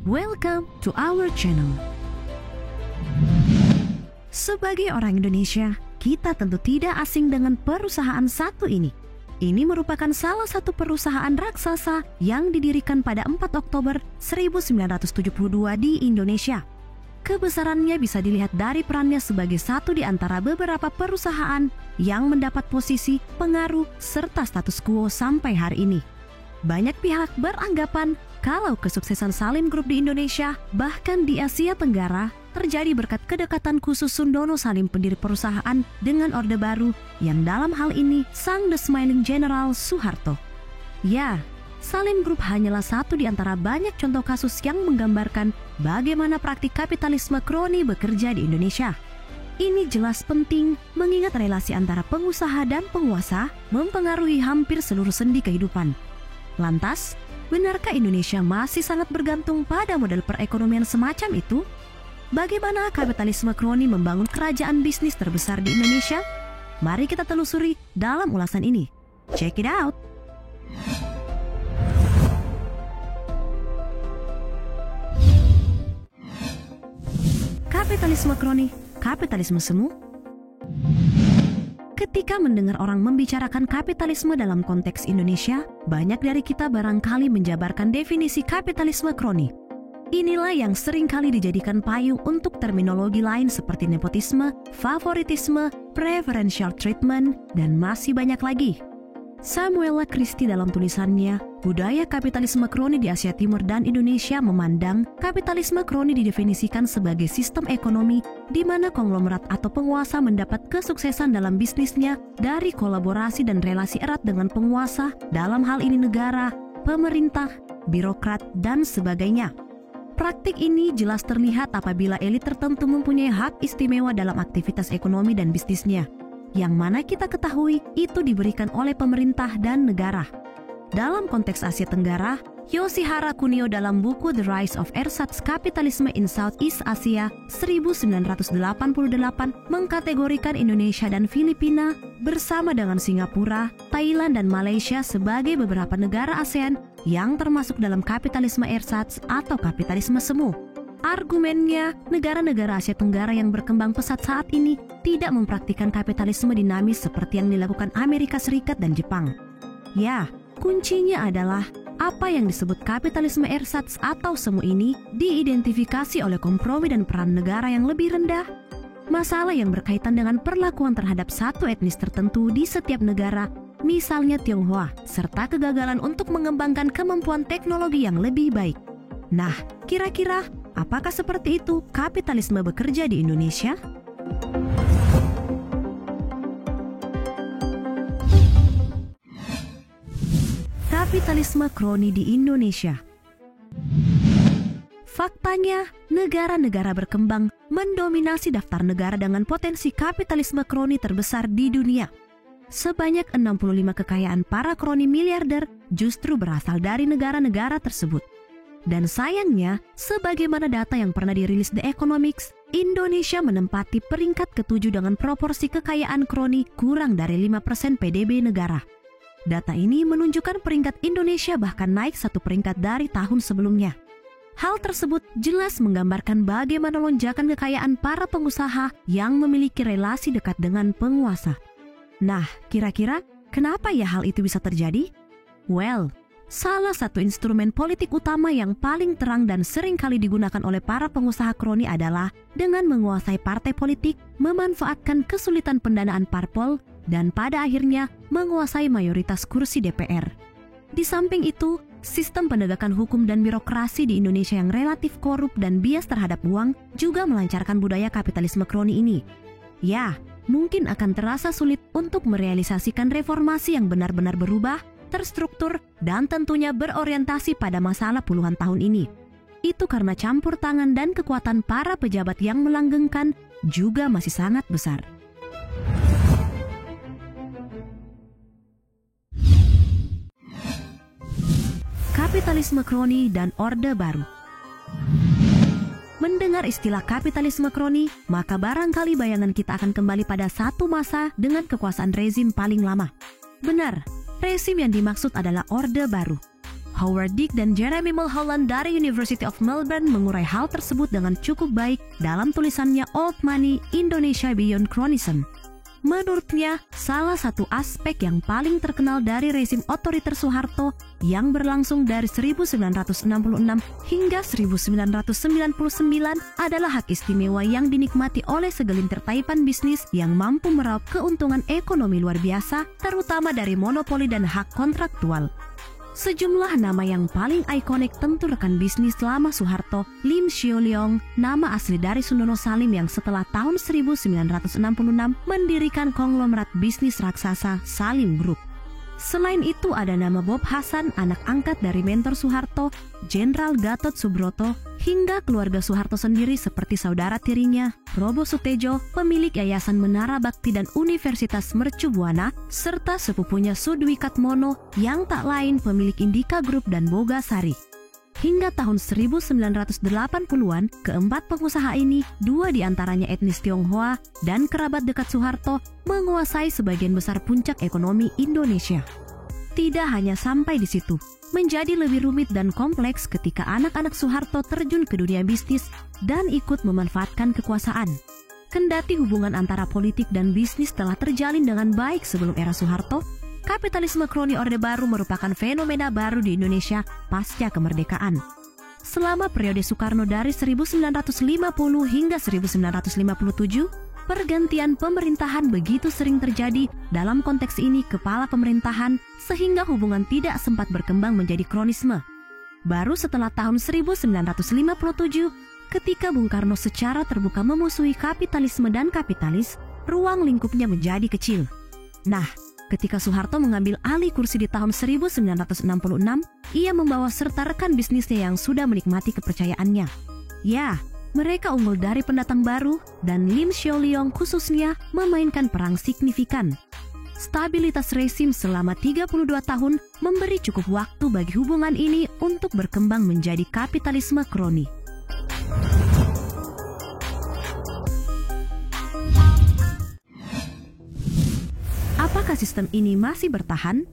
Welcome to our channel. Sebagai orang Indonesia, kita tentu tidak asing dengan perusahaan satu ini. Ini merupakan salah satu perusahaan raksasa yang didirikan pada 4 Oktober 1972 di Indonesia. Kebesarannya bisa dilihat dari perannya sebagai satu di antara beberapa perusahaan yang mendapat posisi, pengaruh, serta status quo sampai hari ini. Banyak pihak beranggapan kalau kesuksesan Salim Group di Indonesia, bahkan di Asia Tenggara, terjadi berkat kedekatan khusus Sundono Salim pendiri perusahaan dengan Orde Baru yang dalam hal ini sang The Smiling General Soeharto. Ya, Salim Group hanyalah satu di antara banyak contoh kasus yang menggambarkan bagaimana praktik kapitalisme kroni bekerja di Indonesia. Ini jelas penting mengingat relasi antara pengusaha dan penguasa mempengaruhi hampir seluruh sendi kehidupan. Lantas, benarkah Indonesia masih sangat bergantung pada model perekonomian semacam itu? Bagaimana kapitalisme kroni membangun kerajaan bisnis terbesar di Indonesia? Mari kita telusuri dalam ulasan ini. Check it out! Kapitalisme kroni, kapitalisme semu. Ketika mendengar orang membicarakan kapitalisme dalam konteks Indonesia, banyak dari kita barangkali menjabarkan definisi kapitalisme kroni. Inilah yang seringkali dijadikan payung untuk terminologi lain seperti nepotisme, favoritisme, preferential treatment, dan masih banyak lagi. Samuela Christie dalam tulisannya, Budaya Kapitalisme Kroni di Asia Timur dan Indonesia memandang kapitalisme kroni didefinisikan sebagai sistem ekonomi di mana konglomerat atau penguasa mendapat kesuksesan dalam bisnisnya dari kolaborasi dan relasi erat dengan penguasa, dalam hal ini negara, pemerintah, birokrat, dan sebagainya. Praktik ini jelas terlihat apabila elit tertentu mempunyai hak istimewa dalam aktivitas ekonomi dan bisnisnya, yang mana kita ketahui itu diberikan oleh pemerintah dan negara. Dalam konteks Asia Tenggara, Yoshihara Kunio dalam buku The Rise of Ersatz Capitalism in Southeast Asia 1988 mengkategorikan Indonesia dan Filipina bersama dengan Singapura, Thailand, dan Malaysia sebagai beberapa negara ASEAN yang termasuk dalam kapitalisme ersatz atau kapitalisme semu. Argumennya, negara-negara Asia Tenggara yang berkembang pesat saat ini tidak mempraktikkan kapitalisme dinamis seperti yang dilakukan Amerika Serikat dan Jepang. Ya, kuncinya adalah apa yang disebut kapitalisme ersatz atau semu ini diidentifikasi oleh kompromi dan peran negara yang lebih rendah. Masalah yang berkaitan dengan perlakuan terhadap satu etnis tertentu di setiap negara, misalnya Tionghoa, serta kegagalan untuk mengembangkan kemampuan teknologi yang lebih baik. Nah, kira-kira apakah seperti itu kapitalisme bekerja di Indonesia? Kapitalisme kroni di Indonesia. Faktanya, negara-negara berkembang mendominasi daftar negara dengan potensi kapitalisme kroni terbesar di dunia. Sebanyak 65 kekayaan para kroni miliarder justru berasal dari negara-negara tersebut. Dan sayangnya, sebagaimana data yang pernah dirilis The Economics, Indonesia menempati peringkat ke-7 dengan proporsi kekayaan kroni kurang dari 5% PDB negara. Data ini menunjukkan peringkat Indonesia bahkan naik 1 peringkat dari tahun sebelumnya. Hal tersebut jelas menggambarkan bagaimana lonjakan kekayaan para pengusaha yang memiliki relasi dekat dengan penguasa. Nah, kira-kira kenapa ya hal itu bisa terjadi? Well, salah satu instrumen politik utama yang paling terang dan sering kali digunakan oleh para pengusaha kroni adalah dengan menguasai partai politik, memanfaatkan kesulitan pendanaan parpol, dan pada akhirnya menguasai mayoritas kursi DPR. Di samping itu, sistem penegakan hukum dan birokrasi di Indonesia yang relatif korup dan bias terhadap uang juga melancarkan budaya kapitalisme kroni ini. Ya, mungkin akan terasa sulit untuk merealisasikan reformasi yang benar-benar berubah, terstruktur, dan tentunya berorientasi pada masalah puluhan tahun ini. Itu karena campur tangan dan kekuatan para pejabat yang melanggengkan juga masih sangat besar. Kapitalisme kroni dan Orde Baru. Mendengar istilah kapitalisme kroni, maka barangkali bayangan kita akan kembali pada satu masa dengan kekuasaan rezim paling lama. Benar, rezim yang dimaksud adalah Orde Baru. Howard Dick dan Jeremy Mulholland dari University of Melbourne mengurai hal tersebut dengan cukup baik dalam tulisannya Old Money: Indonesia Beyond Cronyism. Menurutnya, salah satu aspek yang paling terkenal dari rezim otoriter Soeharto yang berlangsung dari 1966 hingga 1999 adalah hak istimewa yang dinikmati oleh segelintir taipan bisnis yang mampu meraup keuntungan ekonomi luar biasa, terutama dari monopoli dan hak kontraktual. Sejumlah nama yang paling ikonik tentu rekan bisnis lama Soeharto, Lim Sio Leong, nama asli dari Sundono Salim yang setelah tahun 1966 mendirikan konglomerat bisnis raksasa Salim Group. Selain itu ada nama Bob Hasan, anak angkat dari mentor Soeharto, Jenderal Gatot Subroto, hingga keluarga Soeharto sendiri seperti saudara tirinya, Robo Sutejo, pemilik Yayasan Menara Bakti dan Universitas Mercu Buana, serta sepupunya Sudwikatmono yang tak lain pemilik Indika Group dan Boga Sari. Hingga tahun 1980-an, keempat pengusaha ini, dua diantaranya etnis Tionghoa dan kerabat dekat Soeharto, menguasai sebagian besar puncak ekonomi Indonesia. Tidak hanya sampai di situ, menjadi lebih rumit dan kompleks ketika anak-anak Soeharto terjun ke dunia bisnis dan ikut memanfaatkan kekuasaan. Kendati hubungan antara politik dan bisnis telah terjalin dengan baik sebelum era Soeharto, kapitalisme kroni Orde Baru merupakan fenomena baru di Indonesia pasca kemerdekaan. Selama periode Soekarno dari 1950 hingga 1957, pergantian pemerintahan begitu sering terjadi, dalam konteks ini kepala pemerintahan, sehingga hubungan tidak sempat berkembang menjadi kronisme. Baru setelah tahun 1957, ketika Bung Karno secara terbuka memusuhi kapitalisme dan kapitalis, ruang lingkupnya menjadi kecil. Nah, ketika Soeharto mengambil alih kursi di tahun 1966, ia membawa serta rekan bisnisnya yang sudah menikmati kepercayaannya. Ya, mereka unggul dari pendatang baru dan Lim Sio Leong khususnya memainkan peran signifikan. Stabilitas rezim selama 32 tahun memberi cukup waktu bagi hubungan ini untuk berkembang menjadi kapitalisme kroni. Apakah sistem ini masih bertahan?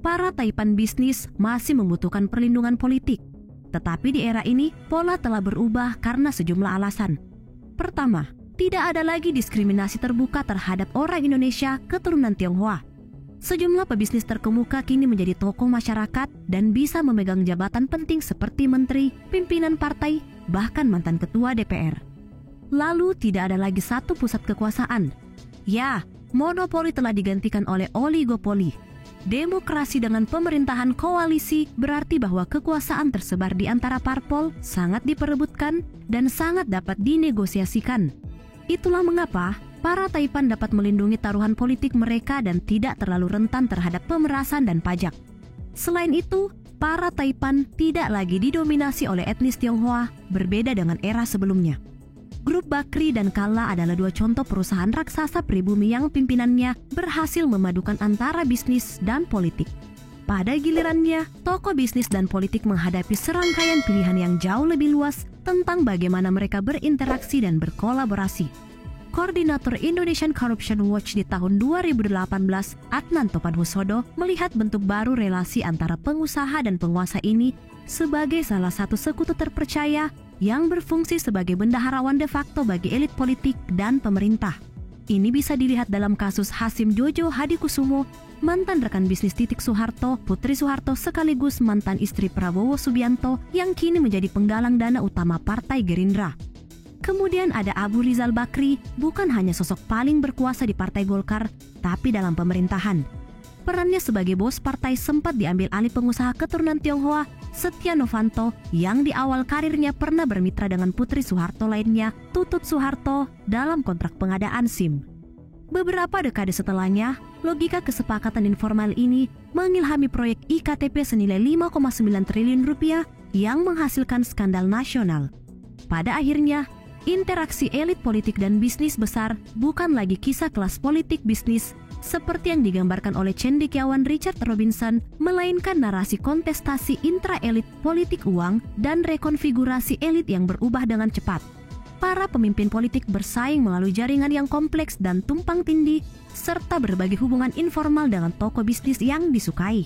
Para taipan bisnis masih membutuhkan perlindungan politik. Tetapi di era ini, pola telah berubah karena sejumlah alasan. Pertama, tidak ada lagi diskriminasi terbuka terhadap orang Indonesia keturunan Tionghoa. Sejumlah pebisnis terkemuka kini menjadi tokoh masyarakat dan bisa memegang jabatan penting seperti menteri, pimpinan partai, bahkan mantan ketua DPR. Lalu tidak ada lagi satu pusat kekuasaan. Ya, monopoli telah digantikan oleh oligopoli. Demokrasi dengan pemerintahan koalisi berarti bahwa kekuasaan tersebar di antara parpol, sangat diperebutkan, dan sangat dapat dinegosiasikan. Itulah mengapa para taipan dapat melindungi taruhan politik mereka dan tidak terlalu rentan terhadap pemerasan dan pajak. Selain itu, para taipan tidak lagi didominasi oleh etnis Tionghoa, berbeda dengan era sebelumnya. Grup Bakri dan Kala adalah dua contoh perusahaan raksasa pribumi yang pimpinannya berhasil memadukan antara bisnis dan politik. Pada gilirannya, tokoh bisnis dan politik menghadapi serangkaian pilihan yang jauh lebih luas tentang bagaimana mereka berinteraksi dan berkolaborasi. Koordinator Indonesian Corruption Watch di tahun 2018, Adnan Topanhusodo, melihat bentuk baru relasi antara pengusaha dan penguasa ini sebagai salah satu sekutu terpercaya yang berfungsi sebagai bendaharawan de facto bagi elit politik dan pemerintah. Ini bisa dilihat dalam kasus Hasim Jojo Hadikusumo, mantan rekan bisnis Titik Soeharto, Putri Soeharto sekaligus mantan istri Prabowo Subianto yang kini menjadi penggalang dana utama Partai Gerindra. Kemudian ada Abu Rizal Bakri, bukan hanya sosok paling berkuasa di Partai Golkar, tapi dalam pemerintahan. Perannya sebagai bos partai sempat diambil alih pengusaha keturunan Tionghoa, Setia Novanto, yang di awal karirnya pernah bermitra dengan putri Soeharto lainnya, Tutut Soeharto, dalam kontrak pengadaan SIM. Beberapa dekade setelahnya, logika kesepakatan informal ini mengilhami proyek IKTP senilai 5,9 triliun rupiah yang menghasilkan skandal nasional. Pada akhirnya, interaksi elit politik dan bisnis besar bukan lagi kisah kelas politik bisnis seperti yang digambarkan oleh cendekiawan Richard Robinson, melainkan narasi kontestasi intra-elit politik uang dan rekonfigurasi elit yang berubah dengan cepat. Para pemimpin politik bersaing melalui jaringan yang kompleks dan tumpang tindih, serta berbagi hubungan informal dengan tokoh bisnis yang disukai.